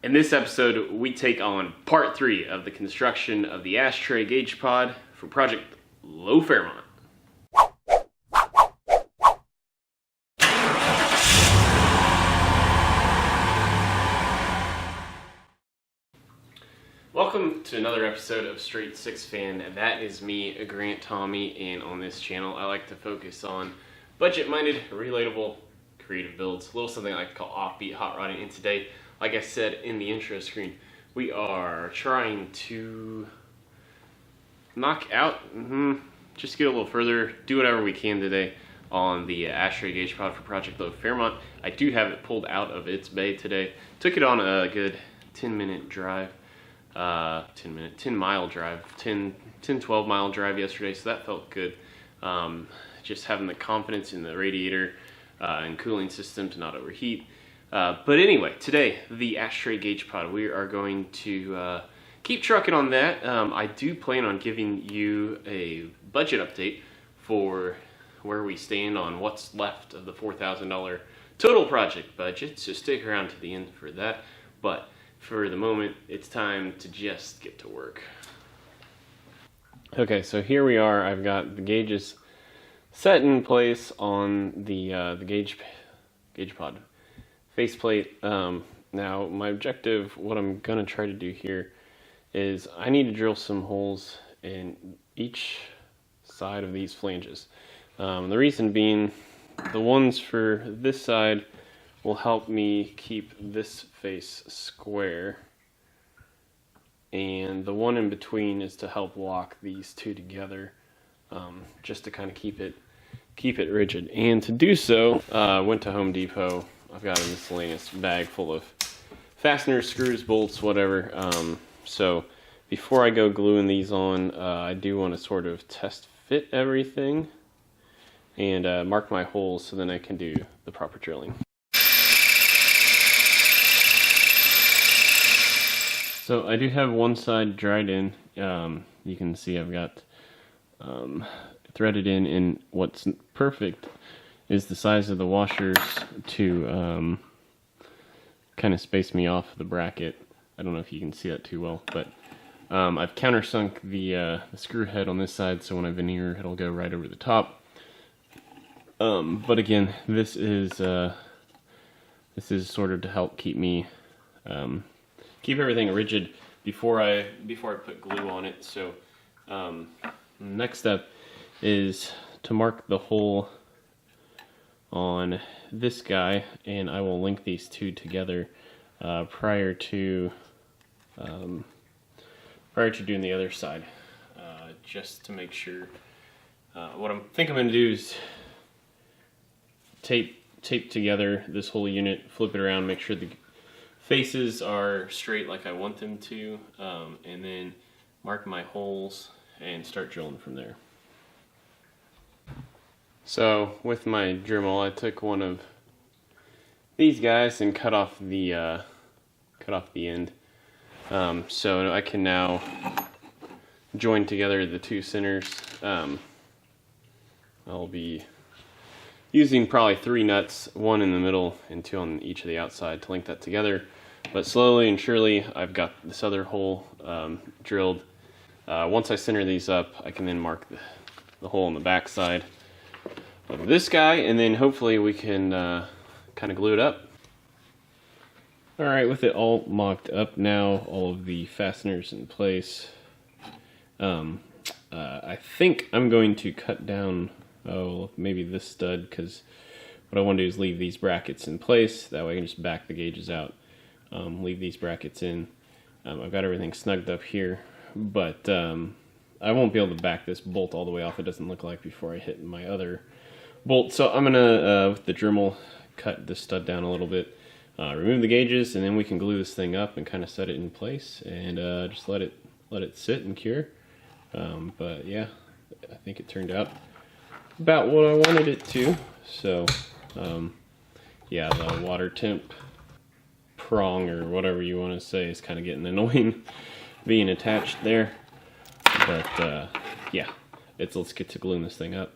In this episode, we take on part 3 of the construction of the ashtray gauge pod for Project Low Fairmont. Welcome to another episode of Straight Six Fan. That is me, Grant Tommy, and on this channel I like to focus on budget-minded, relatable, creative builds, a little something I like to call offbeat hot rodding. And today, like I said in the intro screen, we are trying to knock out, just get a little further, do whatever we can today on the ashtray gauge pod for Project Low Fairmont. I do have it pulled out of its bay today. Took it on a good 10-minute drive, 10-mile drive, 12 mile drive yesterday, so that felt good. Just having the confidence in the radiator and cooling system to not overheat. But anyway, today, the ashtray gauge pod, we are going to keep trucking on that. I do plan on giving you a budget update for where we stand on what's left of the $4,000 total project budget, so stick around to the end for that. But for the moment, it's time to just get to work. Okay, so here we are. I've got the gauges set in place on the gauge pod faceplate. Now, my objective, what I'm gonna try to do here, is I need to drill some holes in each side of these flanges. The reason being, the ones for this side will help me keep this face square, and the one in between is to help lock these two together, just to kind of keep it rigid. And to do so, went to Home Depot. I've got a miscellaneous bag full of fasteners, screws, bolts, whatever. So before I go gluing these on, I do want to sort of test fit everything and mark my holes so then I can do the proper drilling. So I do have one side dried in. You can see I've got threaded in, and what's perfect is the size of the washers to kind of space me off the bracket. I don't know if you can see that too well, but I've countersunk the screw head on this side, so when I veneer, it'll go right over the top. But again, this is sort of to help keep me keep everything rigid before I put glue on it. So next step is to mark the hole on this guy, and I will link these two together prior to doing the other side, just to make sure. What I'm going to do is tape together this whole unit, flip it around, make sure the faces are straight like I want them to, and then mark my holes and start drilling from there. So with my Dremel, I took one of these guys and cut off the end, so I can now join together the two centers. I'll be using probably 3 nuts, one in the middle and 2 on each of the outside to link that together. But slowly and surely, I've got this other hole drilled. Once I center these up, I can then mark the hole on the back side of this guy, and then hopefully we can kind of glue it up. Alright, with it all mocked up now, all of the fasteners in place, I think I'm going to cut down, maybe this stud, because what I want to do is leave these brackets in place. That way I can just back the gauges out, leave these brackets in. I've got everything snugged up here, but I won't be able to back this bolt all the way off, it doesn't look like, before I hit my other bolt. So I'm gonna, with the Dremel, cut this stud down a little bit, remove the gauges, and then we can glue this thing up and kind of set it in place, and just let it sit and cure. But yeah, I think it turned out about what I wanted it to. So yeah, the water temp prong, or whatever you want to say, is kind of getting annoying being attached there. But yeah, let's get to gluing this thing up.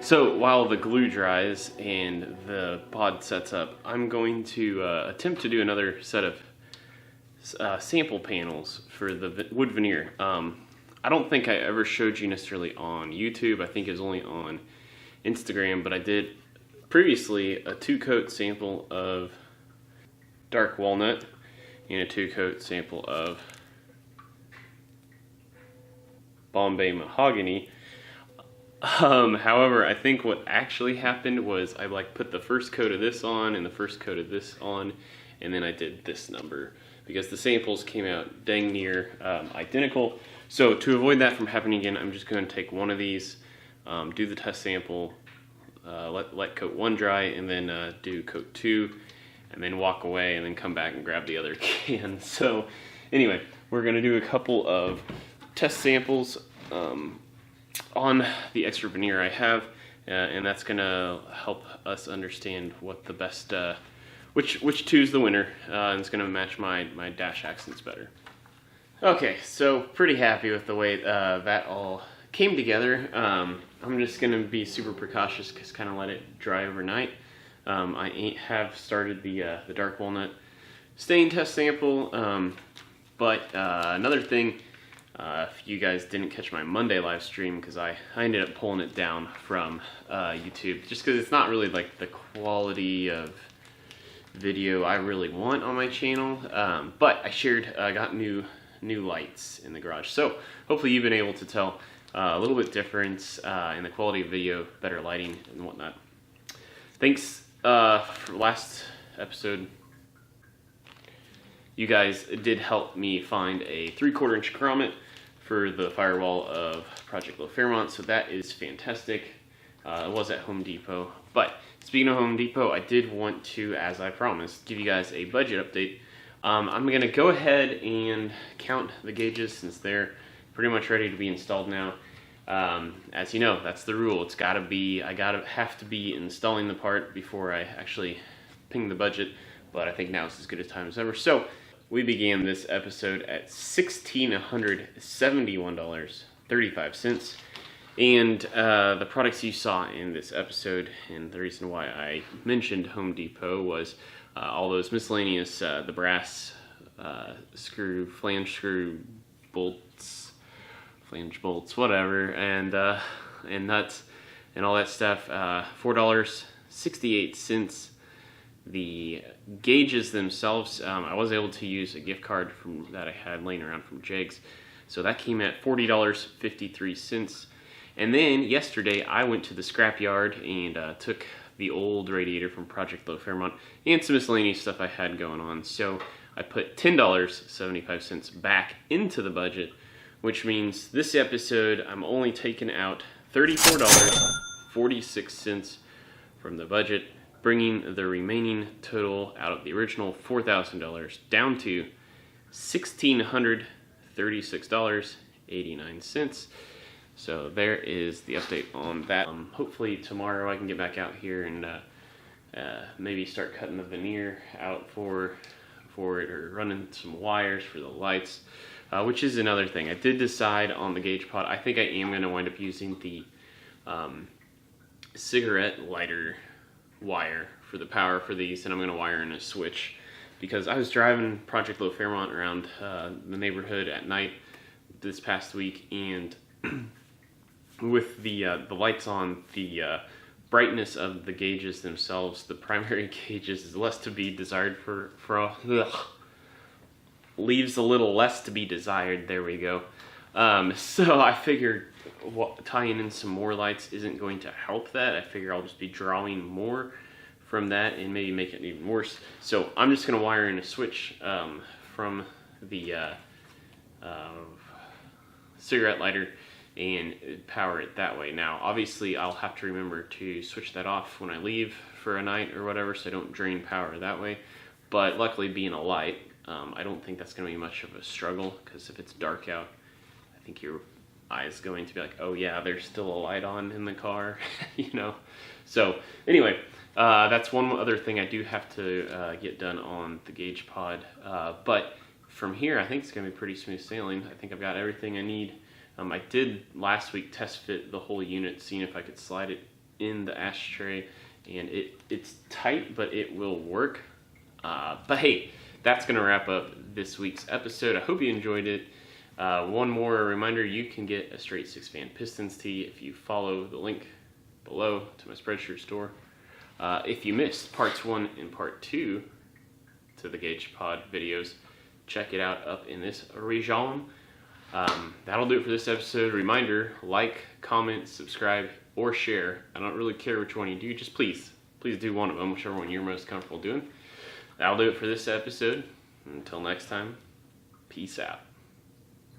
So while the glue dries and the pod sets up, I'm going to attempt to do another set of sample panels for the wood veneer. I don't think I ever showed you necessarily on YouTube. I think it was only on Instagram, but I did previously a 2-coat sample of dark walnut and a 2-coat sample of Bombay mahogany. However, I think what actually happened was I put the first coat of this on and the first coat of this on, and then I did this number because the samples came out dang near identical. So to avoid that from happening again, I'm just going to take one of these, do the test sample, let coat 1 dry, and then do coat 2, and then walk away, and then come back and grab the other can. So anyway, we're going to do a couple of test samples on the extra veneer I have, and that's going to help us understand what the best, which two's the winner, and it's going to match my dash accents better. Okay, so pretty happy with the way that all came together. I'm just going to be super precautious, because kind of let it dry overnight. I have started the dark walnut stain test sample, but another thing, if you guys didn't catch my Monday live stream, because I ended up pulling it down from YouTube, just because it's not really like the quality of video I really want on my channel, but I shared, I got new lights in the garage, so hopefully you've been able to tell a little bit difference in the quality of video, better lighting and whatnot. Thanks for last episode. You guys did help me find a 3/4 inch grommet for the firewall of Project Low Fairmont, so that is fantastic. It was at Home Depot, but speaking of Home Depot, I did want to, as I promised, give you guys a budget update. I'm going to go ahead and count the gauges since they're pretty much ready to be installed now. As you know, that's the rule. It's gotta be, I have to be installing the part before I actually ping the budget, but I think now is as good a time as ever. So we began this episode at $1,671.35, and the products you saw in this episode, and the reason why I mentioned Home Depot was all those miscellaneous, the brass flange screw bolts, whatever, and nuts and all that stuff. $4.68. The gauges themselves, I was able to use a gift card that I had laying around from Jegs, so that came at $40.53. And then yesterday I went to the scrapyard and took the old radiator from Project Low Fairmont and some miscellaneous stuff I had going on. So I put $10.75 back into the budget, which means this episode I'm only taking out $34.46 from the budget, bringing the remaining total out of the original $4,000 down to $1,636.89. So there is the update on that. Hopefully tomorrow I can get back out here and maybe start cutting the veneer out for it, or running some wires for the lights, which is another thing. I did decide on the gauge pod. I think I am going to wind up using the cigarette lighter wire for the power for these, and I'm going to wire in a switch, because I was driving Project Low Fairmont around the neighborhood at night this past week, and with the lights on, the brightness of the gauges themselves, the primary gauges, is less to be desired leaves a little less to be desired. There we go. So I figured tying in some more lights isn't going to help that. I figure I'll just be drawing more from that and maybe make it even worse. So I'm just going to wire in a switch from the cigarette lighter and power it that way. Now, obviously, I'll have to remember to switch that off when I leave for a night or whatever, so I don't drain power that way. But luckily, being a light, I don't think that's going to be much of a struggle, because if it's dark out, I think your eye's going to be like, oh yeah, there's still a light on in the car, you know? So anyway, that's one other thing I do have to get done on the gauge pod. But from here, I think it's going to be pretty smooth sailing. I think I've got everything I need. I did last week test fit the whole unit, seeing if I could slide it in the ashtray, and it's tight, but it will work. But hey, that's going to wrap up this week's episode. I hope you enjoyed it. One more reminder, you can get a straight 6-fan Pistons tee if you follow the link below to my Spreadshirt store. If you missed parts 1 and part 2 to the Gauge Pod videos, check it out up in this region. That'll do it for this episode. Reminder, like, comment, subscribe, or share. I don't really care which one you do, just please do one of them, whichever one you're most comfortable doing. That'll do it for this episode. Until next time, peace out.